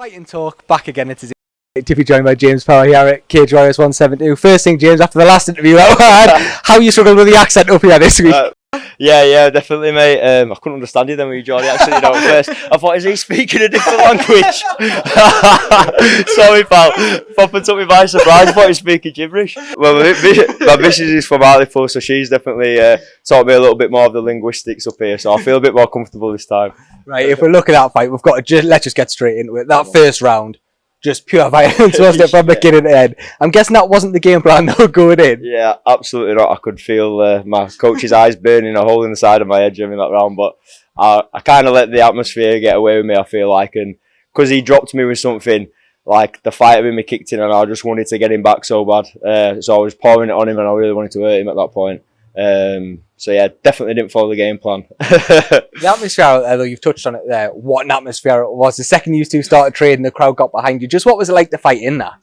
Fighting Talk, back again. It is to be joined by James Power here at Cage Warriors 172. First thing, James, after the last interview that we had, how you struggled with the accent up here this week? Yeah, definitely, mate. I couldn't understand you then when you joined the accent, at first. I thought, is he speaking a different language? Sorry, pal. Papa took me by surprise. I thought he was speaking gibberish. Well, my missus is from Hartlepool, so she's definitely taught me a little bit more of the linguistics up here, so I feel a bit more comfortable this time. Right, if we're looking at that fight, we've got to let's just get straight into it. That first round, just pure violence, wasn't it, from beginning to end? I'm guessing that wasn't the game plan though going in. Yeah, absolutely not. I could feel my coach's eyes burning a hole in the side of my head during that round, but I kind of let the atmosphere get away with me, I feel like, and because he dropped me with something, like the fighter in me kicked in and I just wanted to get him back so bad. So I was pouring it on him and I really wanted to hurt him at that point. So yeah, definitely didn't follow the game plan. The atmosphere out there, though, you've touched on it there. What an atmosphere it was. The second you two started trading, the crowd got behind you. Just what was it like to fight in that?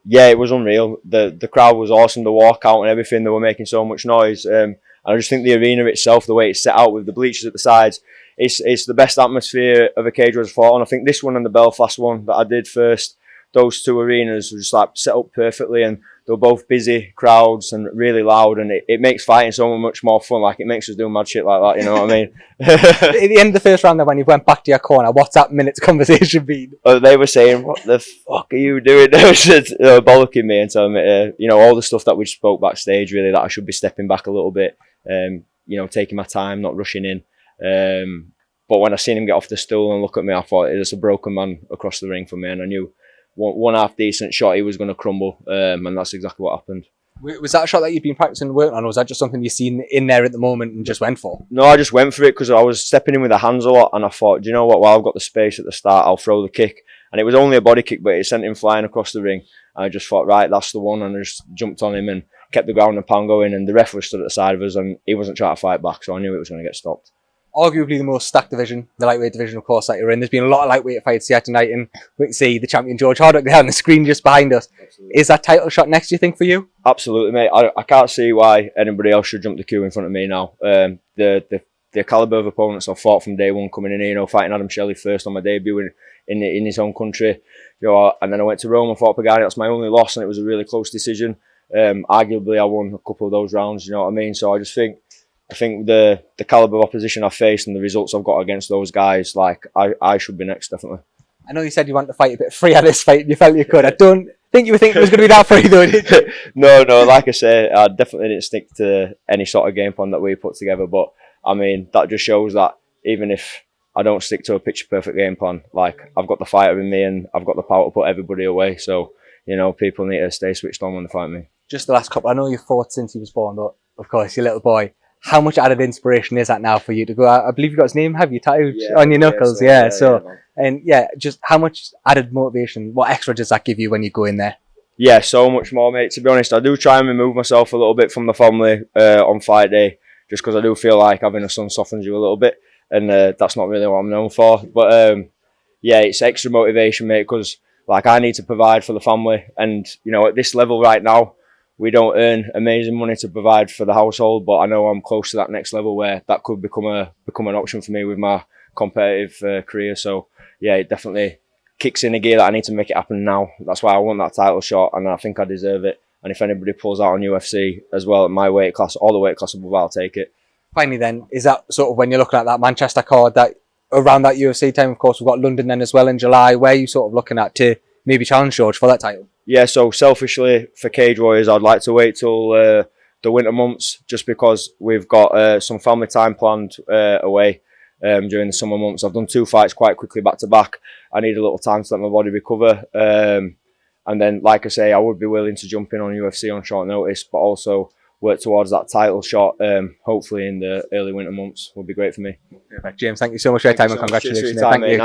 Yeah, it was unreal. The crowd was awesome. The walkout and everything. They were making so much noise. And I just think the arena itself, the way it's set out with the bleachers at the sides, it's the best atmosphere of a Cage Warriors fought on. I think this one and the Belfast one that I did first, those two arenas were just like set up perfectly, and they were both busy crowds and really loud, and it makes fighting so much more fun. Like, it makes us do mad shit like that, you know what I mean? At the end of the first round, then, when you went back to your corner, what's that minute's conversation been? They were saying, "What the fuck are you doing?" They were bollocking me and telling me, all the stuff that we spoke backstage, really, that I should be stepping back a little bit, taking my time, not rushing in. But when I seen him get off the stool and look at me, I thought it was a broken man across the ring for me, and I knew one half decent shot he was going to crumble, and that's exactly what happened. Was that a shot that you'd been practicing working on, or was that just something you seen in there at the moment and just went for? No, I just went for it because I was stepping in with the hands a lot, and I thought, do you know what, while I've got the space at the start, I'll throw the kick. And it was only a body kick, but it sent him flying across the ring. And I just thought, right, that's the one, and I just jumped on him and kept the ground and pound going, and the ref was stood at the side of us and he wasn't trying to fight back, so I knew it was going to get stopped. Arguably the most stacked division, the lightweight division, of course, that you're in. There's been a lot of lightweight fights here tonight, and we can see the champion George Hardwick there on the screen just behind us. Absolutely. Is that title shot next, do you think, for you? Absolutely, mate. I can't see why anybody else should jump the queue in front of me now. The calibre of opponents I've fought from day one coming in here, fighting Adam Shelley first on my debut in his own country, and then I went to Rome and fought Pagani. That's my only loss, and it was a really close decision. Arguably, I won a couple of those rounds, you know what I mean? So I think the calibre of opposition I've faced and the results I've got against those guys, like, I should be next, definitely. I know you said you wanted to fight a bit free at this fight and you felt you could. I don't think you were thinking it was going to be that free though, did you? No, like I say, I definitely didn't stick to any sort of game plan that we put together, but I mean, that just shows that even if I don't stick to a picture perfect game plan, like, I've got the fighter in me and I've got the power to put everybody away, so, people need to stay switched on when they fight me. Just the last couple, I know you've fought since he was born, but of course, your little boy. How much added inspiration is that now for you to go? I believe you got his name, have you, tattooed on your knuckles? Just how much added motivation, what extra does that give you when you go in there? Yeah, so much more, mate. To be honest, I do try and remove myself a little bit from the family on fight day, just because I do feel like having a son softens you a little bit, and that's not really what I'm known for. But it's extra motivation, mate, because like, I need to provide for the family, and at this level right now, we don't earn amazing money to provide for the household, but I know I'm close to that next level where that could become an option for me with my competitive career. So yeah, it definitely kicks in a gear that I need to make it happen now. That's why I want that title shot, and I think I deserve it. And if anybody pulls out on UFC as well at my weight class, or the weight class above, I'll take it. Finally then, is that sort of when you're looking at that Manchester card, that around that UFC time, of course, we've got London then as well in July, where are you sort of looking at to maybe challenge George for that title? Yeah, so selfishly for Cage Warriors, I'd like to wait till the winter months, just because we've got some family time planned away during the summer months. I've done 2 fights quite quickly back to back. I need a little time to let my body recover. And then, like I say, I would be willing to jump in on UFC on short notice, but also work towards that title shot, hopefully in the early winter months would be great for me. Perfect. James, thank you so much for your time and congratulations. Thank you.